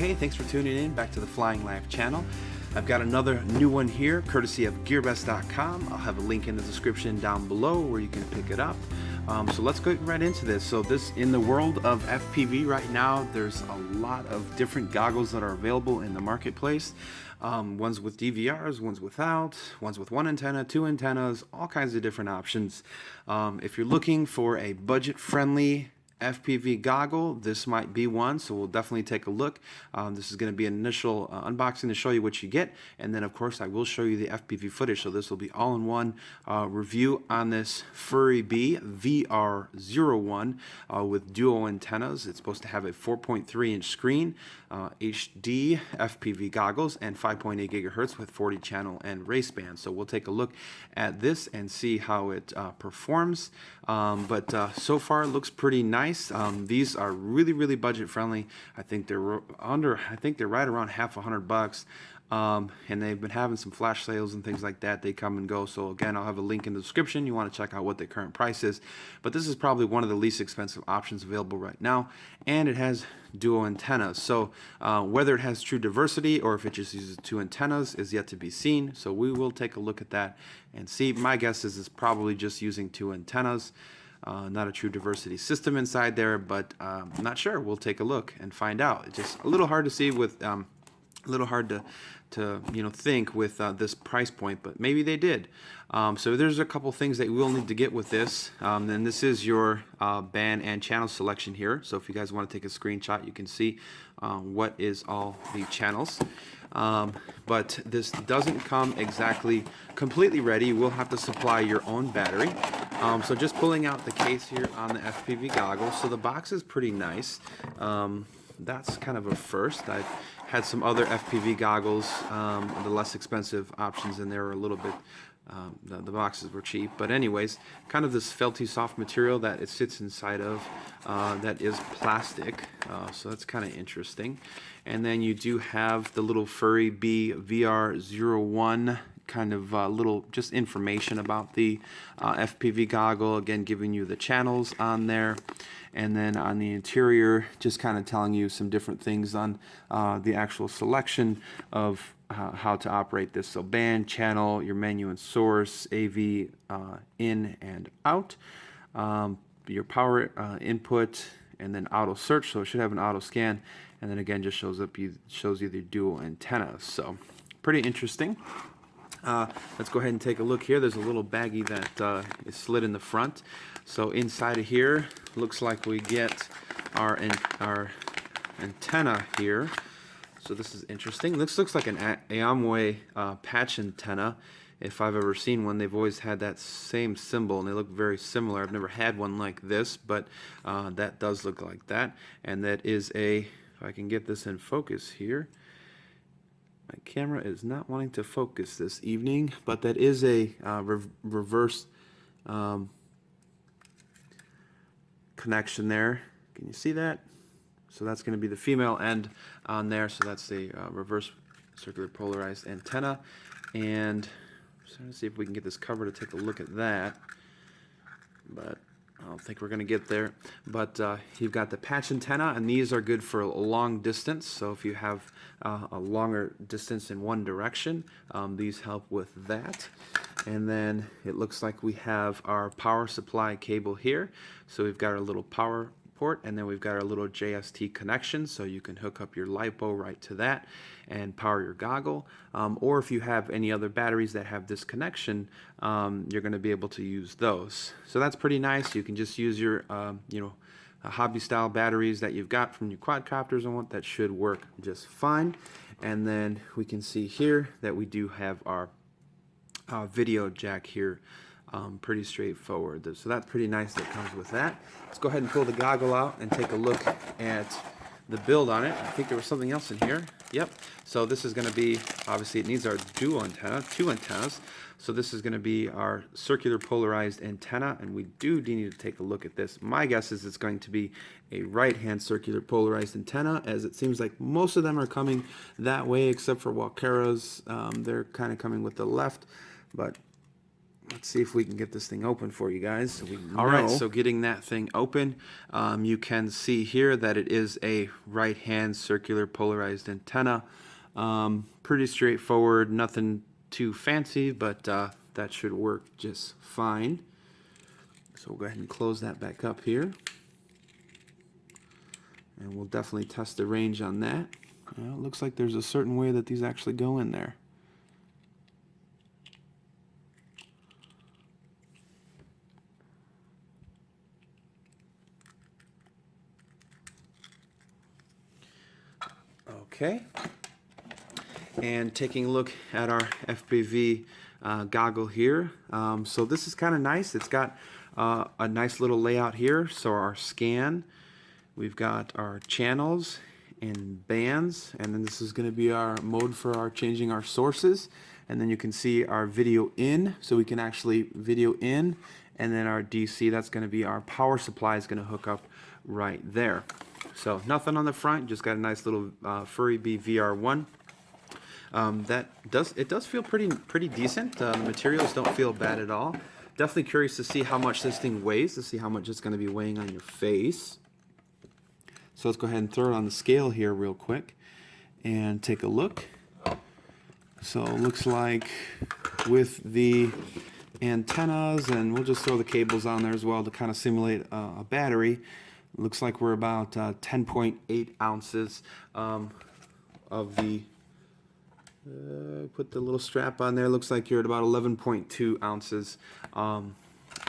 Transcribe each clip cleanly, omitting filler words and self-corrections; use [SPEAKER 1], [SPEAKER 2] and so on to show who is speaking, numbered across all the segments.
[SPEAKER 1] Okay, thanks for tuning in back to the Flying Life channel. I've got another new one here, courtesy of GEARBEST.com. I'll have a link in the description down below where you can pick it up. So let's go right into this. So in the world of FPV right now, there's a lot of different goggles that are available in the marketplace. Ones with DVRs, ones without, ones with one antenna, two antennas, all kinds of different options. If you're looking for a budget-friendly FPV goggle, this might be one, so we'll definitely take a look. This is going to be an initial unboxing to show you what you get, and then of course I will show you the FPV footage, so this will be all in one review on this FuriBee VR01 with dual antennas. It's supposed to have a 4.3 inch screen, HD FPV goggles, and 5.8 gigahertz with 40 channel and race band. So we'll take a look at this and see how it performs. But so far it looks pretty nice. These are really budget friendly. I think they're right around $100. And they've been having some flash sales and things like that. They come and go. So again, I'll have a link in the description. You want to check out what the current price is. But this is probably one of the least expensive options available right now. And it has dual antennas. So whether it has true diversity or if it just uses two antennas is yet to be seen. So we will take a look at that and see. My guess is it's probably just using two antennas. Not a true diversity system inside there, but I'm not sure. We'll take a look and find out. It's just a little hard to see with a little hard to think with this price point, but maybe they did. So there's a couple things that you will need to get with this. And this is your band and channel selection here. So if you guys want to take a screenshot, you can see what is all the channels. But this doesn't come exactly completely ready. You will have to supply your own battery. So just pulling out the case here on the FPV goggle. So the box is pretty nice. That's kind of a first. I've had some other FPV goggles, the less expensive options, and they were a little bit, the boxes were cheap. But anyways, kind of this felty soft material that it sits inside of that is plastic. So that's kind of interesting. And then you do have the little FuriBee VR01 kind of little just information about the FPV goggle, again giving you the channels on there, and then on the interior just kind of telling you some different things on the actual selection of how to operate this. So band, channel, your menu and source, AV in and out, your power input, and then auto search, so it should have an auto scan, and then again just shows you the dual antennas. So pretty interesting. Let's go ahead and take a look here. There's a little baggie that is slid in the front. So inside of here, looks like we get our antenna here. So this is interesting. This looks like an Aomway patch antenna. If I've ever seen one, they've always had that same symbol, and they look very similar. I've never had one like this, but that does look like that. And that is if I can get this in focus here. My camera is not wanting to focus this evening, but that is a reverse connection there. Can you see that? So that's going to be the female end on there. So that's the reverse circular polarized antenna. And so let's see if we can get this cover to take a look at that. But I don't think we're going to get there. But you've got the patch antenna, and these are good for a long distance. So if you have a longer distance in one direction, these help with that. And then it looks like we have our power supply cable here. So we've got our little power port, and then we've got our little JST connection, so you can hook up your lipo right to that and power your goggle. Or if you have any other batteries that have this connection, you're going to be able to use those. So that's pretty nice. You can just use your hobby style batteries that you've got from your quadcopters and what that should work just fine. And then we can see here that we do have our video jack here. Pretty straightforward. So that's pretty nice that comes with that. Let's go ahead and pull the goggle out and take a look at the build on it. I think there was something else in here. Yep. So this is going to be, obviously it needs our dual antenna, two antennas. So this is going to be our circular polarized antenna, and we do need to take a look at this. My guess is it's going to be a right-hand circular polarized antenna, as it seems like most of them are coming that way, except for Walkera's. They're kind of coming with the left, but let's see if we can get this thing open for you guys. So all right, so getting that thing open, you can see here that it is a right-hand circular polarized antenna. Pretty straightforward, nothing too fancy, but that should work just fine. So we'll go ahead and close that back up here. And we'll definitely test the range on that. Well, it looks like there's a certain way that these actually go in there. Okay. And taking a look at our FPV goggle here. So this is kind of nice. It's got a nice little layout here. So our scan, we've got our channels and bands, and then this is going to be our mode for our changing our sources. And then you can see our video in, so we can actually video in, and then our DC, that's going to be our power supply, is going to hook up right there. So nothing on the front, just got a nice little FuriBee VR1. It does feel pretty decent. The materials don't feel bad at all. Definitely curious to see how much this thing weighs, to see how much it's going to be weighing on your face. So let's go ahead and throw it on the scale here real quick and take a look. So it looks like with the antennas, and we'll just throw the cables on there as well to kind of simulate a battery. Looks like we're about 10.8 ounces of the, put the little strap on there, looks like you're at about 11.2 ounces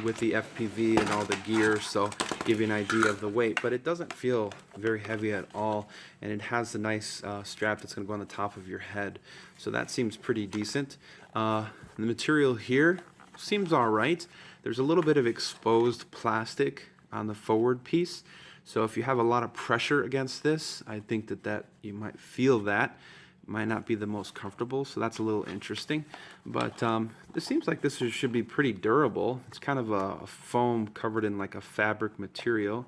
[SPEAKER 1] with the FPV and all the gear, so give you an idea of the weight. But it doesn't feel very heavy at all, and it has a nice strap that's going to go on the top of your head, so that seems pretty decent. The material here seems alright. There's a little bit of exposed plastic on the forward piece, so if you have a lot of pressure against this, I think that you might feel that. Might not be the most comfortable, so that's a little interesting. But this seems like this should be pretty durable. It's kind of a foam covered in like a fabric material.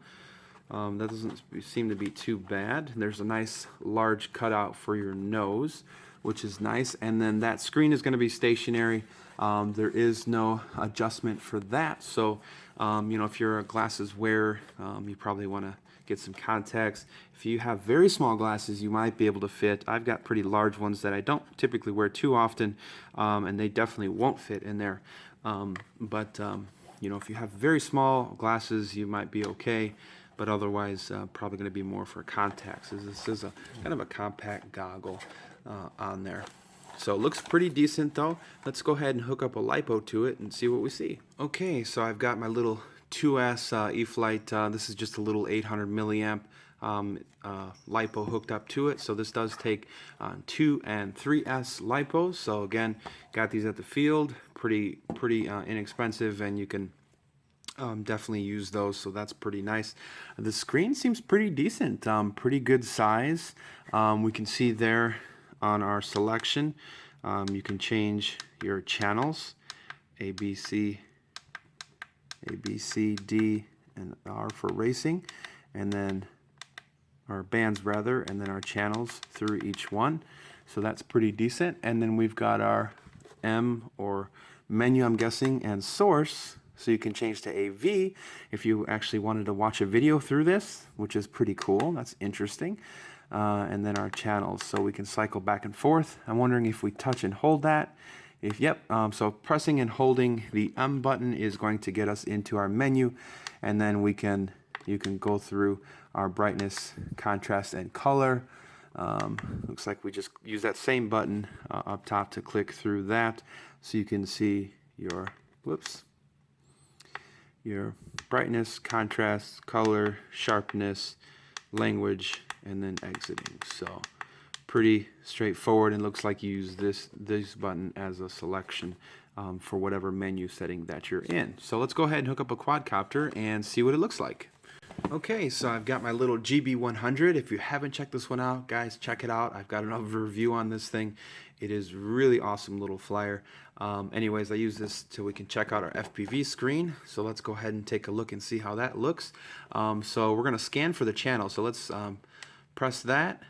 [SPEAKER 1] That doesn't seem to be too bad. There's a nice large cutout for your nose, which is nice. And then that screen is going to be stationary. There is no adjustment for that. So, you know, if you're a glasses wearer, you probably want to get some contacts. If you have very small glasses, you might be able to fit. I've got pretty large ones that I don't typically wear too often, and they definitely won't fit in there. You know, if you have very small glasses, you might be okay, but otherwise probably going to be more for contacts. This is a kind of a compact goggle on there. So it looks pretty decent though. Let's go ahead and hook up a lipo to it and see what we see. Okay, so I've got my little 2S E-flite. This is just a little 800 milliamp lipo hooked up to it. So this does take 2 and 3S lipos. So again, got these at the field, pretty inexpensive, and you can definitely use those. So that's pretty nice. The screen seems pretty decent, pretty good size. We can see there on our selection, you can change your channels, A, B, C, D, and R for racing, and then our bands rather, and then our channels through each one. So that's pretty decent. And then we've got our M or menu, I'm guessing, and source. So you can change to AV if you actually wanted to watch a video through this, which is pretty cool. That's interesting. And then our channels, so we can cycle back and forth. I'm wondering if we touch and hold that. So pressing and holding the M button is going to get us into our menu, and then you can go through our brightness, contrast, and color. Looks like we just use that same button up top to click through that, so you can see your brightness, contrast, color, sharpness, language, and then exiting. So pretty straightforward, and looks like you use this button as a selection for whatever menu setting that you're in. So let's go ahead and hook up a quadcopter and see what it looks like. Okay, so I've got my little GB100. If you haven't checked this one out, guys, check it out. I've got another review on this thing. It is really awesome little flyer. Anyways, I use this so we can check out our FPV screen. So let's go ahead and take a look and see how that looks. So we're going to scan for the channel. So let's press that.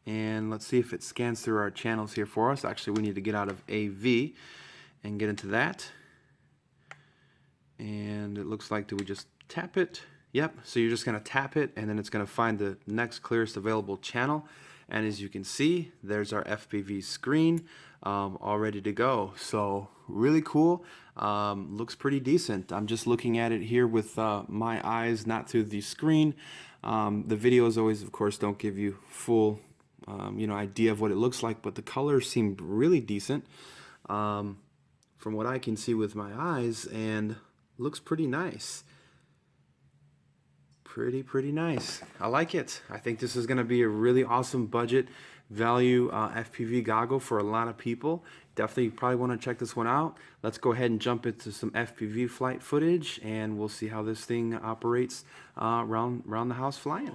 [SPEAKER 1] And let's see if it scans through our channels here for us. Actually, we need to get out of AV and get into that. And it looks like, do we just tap it? Yep, so you're just gonna tap it and then it's gonna find the next clearest available channel. And as you can see, there's our FPV screen all ready to go. So really cool, looks pretty decent. I'm just looking at it here with my eyes, not through the screen. The videos always, of course, don't give you full idea of what it looks like, but the colors seem really decent from what I can see with my eyes, and looks pretty nice. Pretty nice. I like it. I think this is going to be a really awesome budget value FPV goggle for a lot of people. Definitely probably want to check this one out. Let's go ahead and jump into some FPV flight footage, and we'll see how this thing operates around the house flying.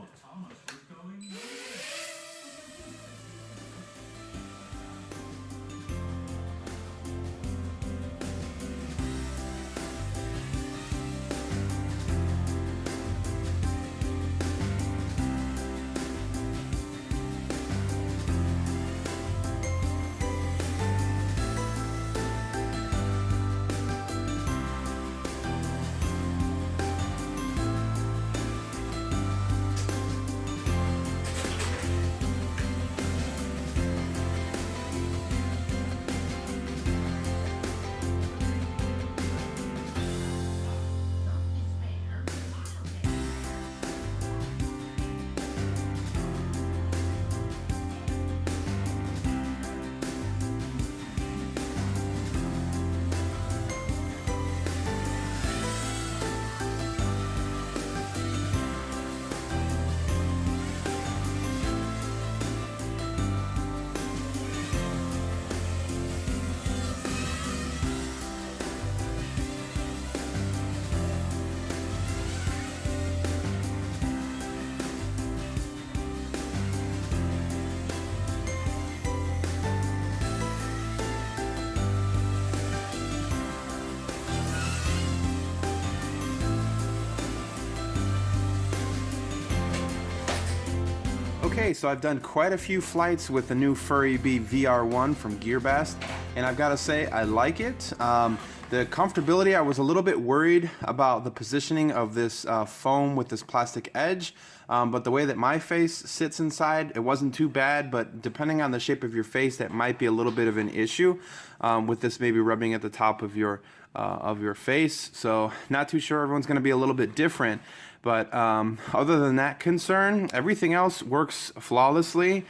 [SPEAKER 1] Okay, so I've done quite a few flights with the new FuriBee VR1 from GEARBEST, and I've got to say I like it. The comfortability, I was a little bit worried about the positioning of this foam with this plastic edge, but the way that my face sits inside, it wasn't too bad, but depending on the shape of your face, that might be a little bit of an issue with this maybe rubbing at the top of your face. So not too sure, everyone's going to be a little bit different. But other than that concern, everything else works flawlessly.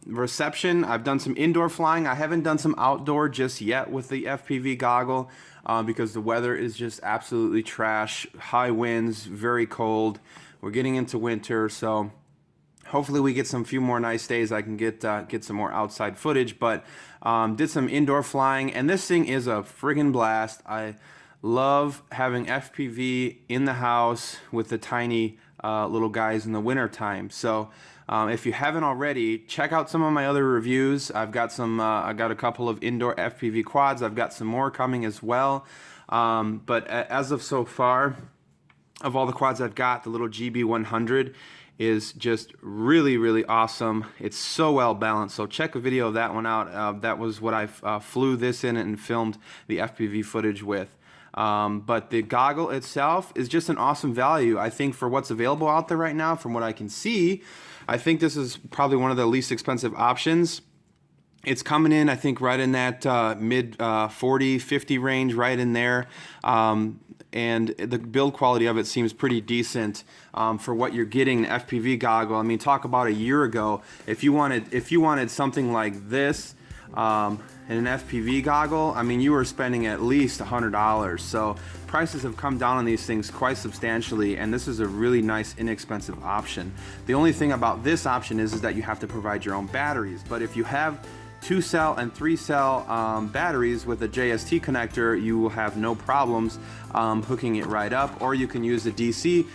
[SPEAKER 1] Reception, I've done some indoor flying. I haven't done some outdoor just yet with the FPV goggle because the weather is just absolutely trash. High winds, very cold. We're getting into winter, so hopefully we get some few more nice days. I can get some more outside footage, but did some indoor flying, and this thing is a friggin' blast. I love having FPV in the house with the tiny little guys in the winter time. So if you haven't already, check out some of my other reviews. I've got some, I got a couple of indoor FPV quads. I've got some more coming as well. But as of so far, of all the quads I've got, the little GB100 is just really awesome. It's so well balanced, so check a video of that one out. That was what I flew this in and filmed the FPV footage with. But the goggle itself is just an awesome value. I think for what's available out there right now, from what I can see, I think this is probably one of the least expensive options. It's coming in, I think, right in that mid 40, 50 range, right in there. And the build quality of it seems pretty decent for what you're getting, the FPV goggle. I mean, talk about a year ago, if you wanted something like this, and an FPV goggle, I mean, you were spending at least $100. So prices have come down on these things quite substantially, and this is a really nice, inexpensive option. The only thing about this option is that you have to provide your own batteries. But if you have 2-cell and 3-cell batteries with a JST connector, you will have no problems hooking it right up, or you can use a DC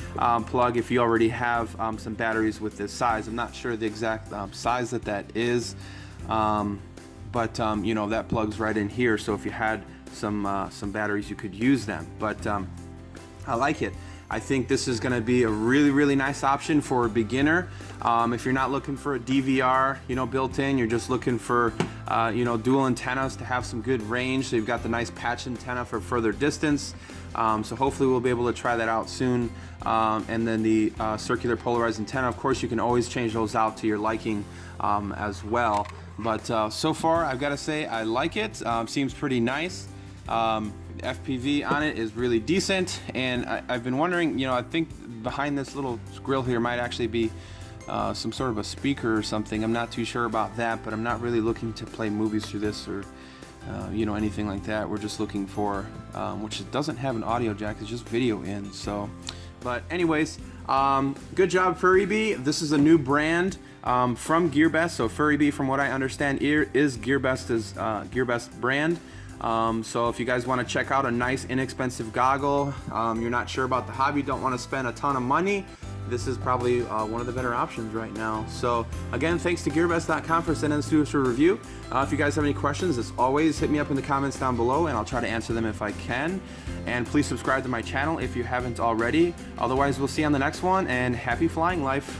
[SPEAKER 1] plug if you already have some batteries with this size. I'm not sure the exact size that is. But you know, that plugs right in here, so if you had some batteries, you could use them. But I like it. I think this is going to be a really nice option for a beginner. If you're not looking for a DVR, you know, built in, you're just looking for, you know, dual antennas to have some good range. So you've got the nice patch antenna for further distance. So hopefully we'll be able to try that out soon. And then the circular polarized antenna, of course, you can always change those out to your liking as well. But so far, I've got to say I like it. Seems pretty nice. FPV on it is really decent, and I've been wondering, you know, I think behind this little grill here might actually be some sort of a speaker or something. I'm not too sure about that, but I'm not really looking to play movies through this or you know, anything like that. We're just looking for, which doesn't have an audio jack, it's just video in. So, but anyways, good job, FuriBee. This is a new brand from GEARBEST. So FuriBee, from what I understand, is GEARBEST's GEARBEST brand. So if you guys want to check out a nice inexpensive goggle, you're not sure about the hobby, don't want to spend a ton of money, this is probably one of the better options right now. So again, thanks to GearBest.com for sending this to us for review. If you guys have any questions, as always, hit me up in the comments down below and I'll try to answer them if I can. And please subscribe to my channel if you haven't already. Otherwise, we'll see you on the next one, and happy flying life.